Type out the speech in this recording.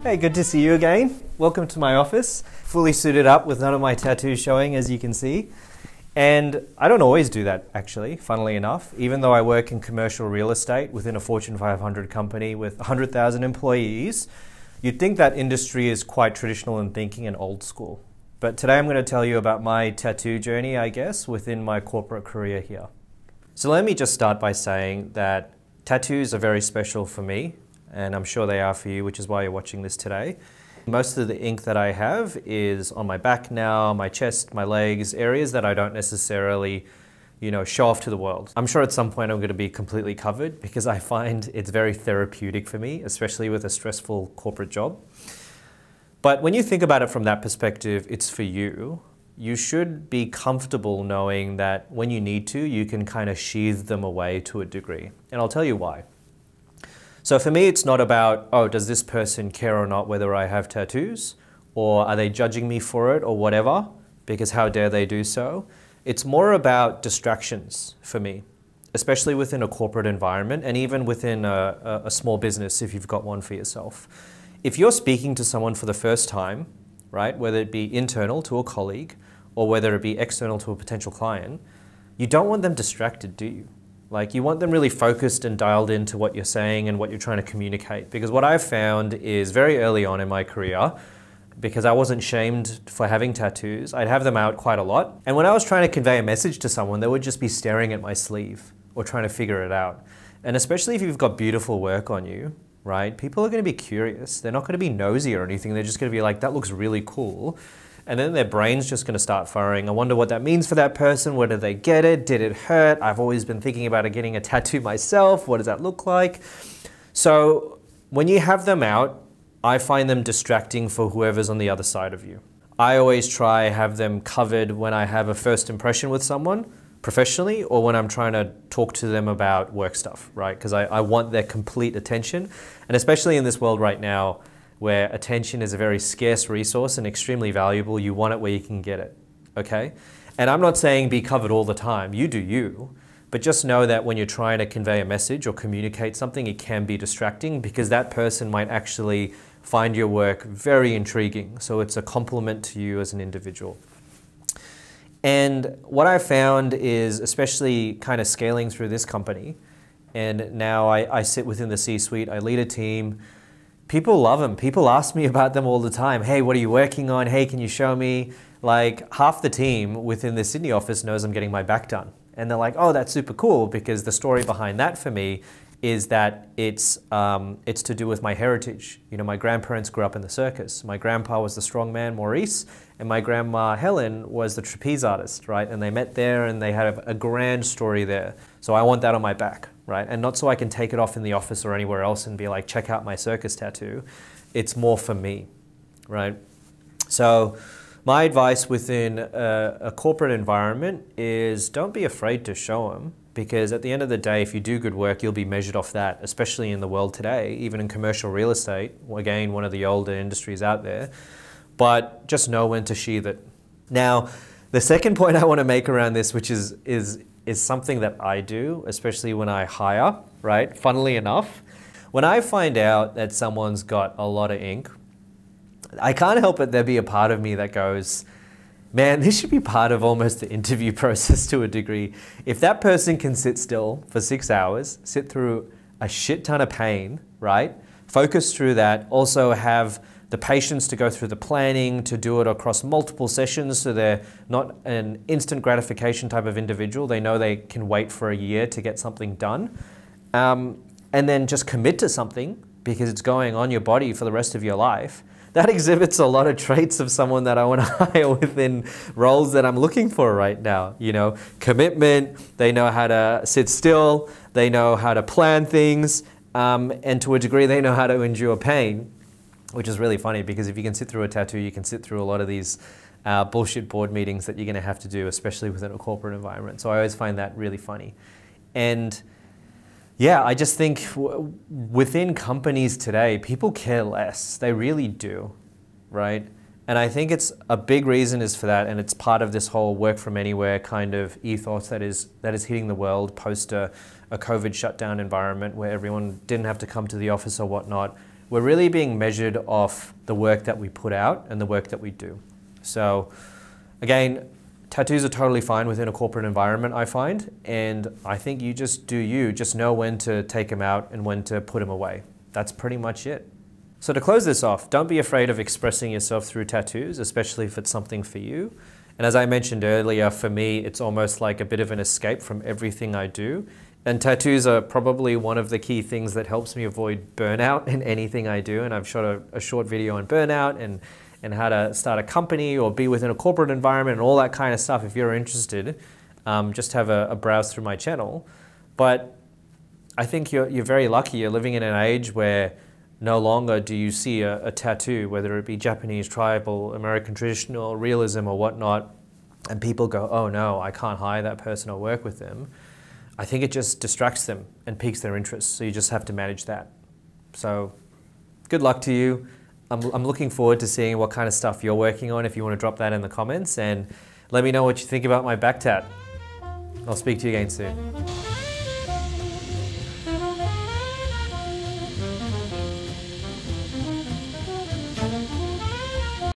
Hey, good to see you again. Welcome to my office. Fully suited up with none of my tattoos showing, as you can see. And I don't always do that, actually, funnily enough. Even though I work in commercial real estate within a Fortune 500 company with 100,000 employees, you'd think that industry is quite traditional in thinking and old school. But today I'm going to tell you about my tattoo journey, I guess, within my corporate career here. So let me just start by saying that tattoos are very special for me, and I'm sure they are for you, which is why you're watching this today. Most of the ink that I have is on my back now, my chest, my legs, areas that I don't necessarily, show off to the world. I'm sure at some point I'm going to be completely covered because I find it's very therapeutic for me, especially with a stressful corporate job. But when you think about it from that perspective, it's for you. You should be comfortable knowing that when you need to, you can kind of sheathe them away to a degree. And I'll tell you why. So for me, it's not about, oh, does this person care or not whether I have tattoos? Or are they judging me for it or whatever? Because how dare they do so? It's more about distractions for me, especially within a corporate environment and even within a small business if you've got one for yourself. If you're speaking to someone for the first time, right, whether it be internal to a colleague or whether it be external to a potential client, you don't want them distracted, do you? Like, you want them really focused and dialed into what you're saying and what you're trying to communicate. Because what I've found is very early on in my career, because I wasn't shamed for having tattoos, I'd have them out quite a lot. And when I was trying to convey a message to someone, they would just be staring at my sleeve or trying to figure it out. And especially if you've got beautiful work on you, right? People are going to be curious. They're not going to be nosy or anything. They're just going to be like, that looks really cool. And then their brain's just going to start firing. I wonder what that means for that person. Where did they get it? Did it hurt? I've always been thinking about getting a tattoo myself. What does that look like? So when you have them out, I find them distracting for whoever's on the other side of you. I always try have them covered when I have a first impression with someone professionally or when I'm trying to talk to them about work stuff, right? Because I want their complete attention. And especially in this world right now, where attention is a very scarce resource and extremely valuable, you want it where you can get it, okay? And I'm not saying be covered all the time, you do you, but just know that when you're trying to convey a message or communicate something, it can be distracting because that person might actually find your work very intriguing. So it's a compliment to you as an individual. And what I found is, especially kind of scaling through this company, and now I sit within the C-suite, I lead a team. People love them. People ask me about them all the time. Hey, what are you working on? Hey, can you show me? Like, half the team within the Sydney office knows I'm getting my back done. And they're like, oh, that's super cool, because the story behind that for me is that it's to do with my heritage. My grandparents grew up in the circus. My grandpa was the strongman, Maurice, and my grandma, Helen, was the trapeze artist, right? And they met there and they had a grand story there. So I want that on my back, right? And not so I can take it off in the office or anywhere else and be like, check out my circus tattoo. It's more for me, right? So my advice within a corporate environment is don't be afraid to show them. Because at the end of the day, if you do good work, you'll be measured off that, especially in the world today, even in commercial real estate, again, one of the older industries out there. But just know when to sheathe it. Now, the second point I want to make around this, which is something that I do, especially when I hire, right? Funnily enough, when I find out that someone's got a lot of ink, I can't help it, there be a part of me that goes, man, this should be part of almost the interview process to a degree. If that person can sit still for 6 hours, sit through a shit ton of pain, right? Focus through that, also have the patience to go through the planning, to do it across multiple sessions so they're not an instant gratification type of individual. They know they can wait for a year to get something done. And then just commit to something because it's going on your body for the rest of your life. That exhibits a lot of traits of someone that I want to hire within roles that I'm looking for right now. Commitment, they know how to sit still, they know how to plan things, and to a degree they know how to endure pain, which is really funny because if you can sit through a tattoo, you can sit through a lot of these bullshit board meetings that you're going to have to do, especially within a corporate environment. So I always find that really funny. And yeah, I just think within companies today, people care less. They really do, right? And I think it's a big reason is for that, and it's part of this whole work from anywhere kind of ethos that is hitting the world post a COVID shutdown environment where everyone didn't have to come to the office or whatnot. we're really being measured off the work that we put out and the work that we do. So again, tattoos are totally fine within a corporate environment, I find, and I think you just do you, just know when to take them out and when to put them away. That's pretty much it. So to close this off, don't be afraid of expressing yourself through tattoos, especially if it's something for you. And as I mentioned earlier, for me, it's almost like a bit of an escape from everything I do. And tattoos are probably one of the key things that helps me avoid burnout in anything I do. And I've shot a short video on burnout and how to start a company or be within a corporate environment and all that kind of stuff. If you're interested, just have a browse through my channel. But I think you're very lucky. You're living in an age where no longer do you see a tattoo, whether it be Japanese, tribal, American traditional, realism or whatnot, and people go, oh no, I can't hire that person or work with them. I think it just distracts them and piques their interest. So you just have to manage that. So good luck to you. I'm looking forward to seeing what kind of stuff you're working on if you want to drop that in the comments, and let me know what you think about my back tat. I'll speak to you again soon.